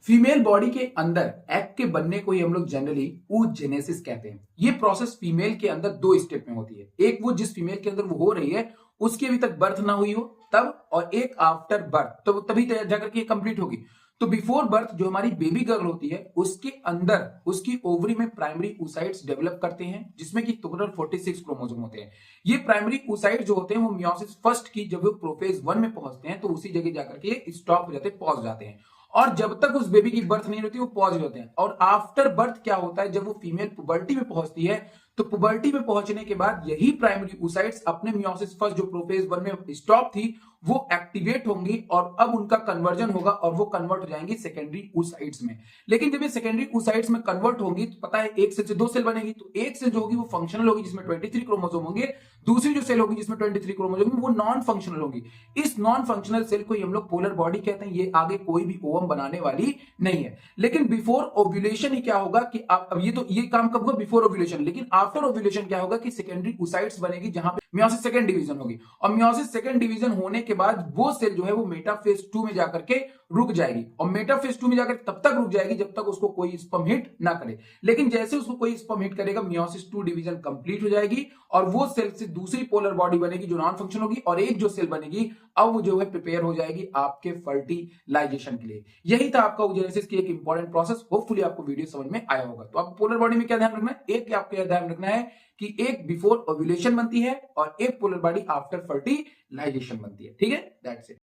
Female body के अंदर egg के बनने को ही हम लोग जनरली oogenesis कहते हैं। ये प्रोसेस फीमेल के अंदर दो स्टेप में होती है। एक वो जिस फीमेल के अंदर वो हो रही है उसकी अभी तक बर्थ ना हुई हो तब, और एक आफ्टर बर्थ, तो तभी जाकर के कंप्लीट होगी। तो बिफोर बर्थ जो हमारी बेबी गर्ल होती है उसके अंदर उसकी ओवरी में प्राइमरी oocytes डेवलप करते हैं, जिसमें कि टोटल 46 क्रोमोसोम होते हैं। ये प्राइमरी oocytes जो होते हैं वो मियोसिस फर्स्ट की जब वो प्रोफेज 1 में पहुंचते हैं तो उसी जगह जाकर के स्टॉप हो जाते हैं, पॉज जाते हैं, और जब तक उस बेबी की बर्थ नहीं होती वो पॉज होते हैं। और आफ्टर बर्थ क्या होता है, जब वो फीमेल पुबर्टी में पहुंचती है तो पुबर्टी में पहुंचने के बाद यही प्राइमरी oocytes अपने मियोसिस फर्स्ट जो प्रोफेज 1 में स्टॉप थी वो एक्टिवेट होंगी और अब उनका कन्वर्जन होगा और वो कन्वर्ट हो जाएंगी सेकेंडरी oocytes में। लेकिन जब ये सेकेंडरी oocytes में कन्वर्ट होंगी तो पता है एक सेल से दो सेल बनेगी, तो एक सेल जो होगी वो फंक्शनल होगी जिसमें 23 क्रोमोसोम होंगे, दूसरी जो सेल होगी जिसमें 23 क्रोमोसोम होंगे वो नॉन फंक्शनल होगी। इस नॉन फंक्शनल सेल को हम लोग पोलर बॉडी कहते हैं। ये आगे कोई भी ओवम बनाने वाली नहीं है। लेकिन बिफोर ओव्यूलेशन ही क्या होगा कि अब ये काम कब होगा, बिफोर ओव्यूलेशन। लेकिन आफ्टर ओव्यूलेशन क्या होगा कि सेकेंडरी oocytes बनेगी जहां पे मियोसिस सेकंड डिवीजन होगी, और मियोसिस सेकंड डिवीजन होने के बाद वो सेल जो है वो मेटाफेज 2 में जाकर के रुक जाएगी, और मेटाफेज 2 में जाकर तब तक रुक जाएगी जब तक उसको कोई स्पर्म हिट ना करे। लेकिन जैसे उसको कोई स्पर्म हिट करेगा मियोसिस 2 डिवीजन कंप्लीट हो जाएगी और वो सेल से दूसरी पोलर बॉडी बनेगी जो नॉन फंक्शन होगी, और एक जो सेल बनेगी अब वो जो है प्रिपेयर हो जाएगी आपके फर्टिलाइजेशन के लिए। यही था आपका oogenesis की एक इंपॉर्टेंट प्रोसेस। होपफुली आपको वीडियो समझ में आया होगा। तो आपको पोलर बॉडी में क्या ध्यान रखना है, एक आपको ध्यान रखना है कि एक बिफोर ओव्यूलेशन बनती है और एक पोलर बॉडी आफ्टर फर्टिलाइजेशन बनती है। ठीक है, दैट्स इट।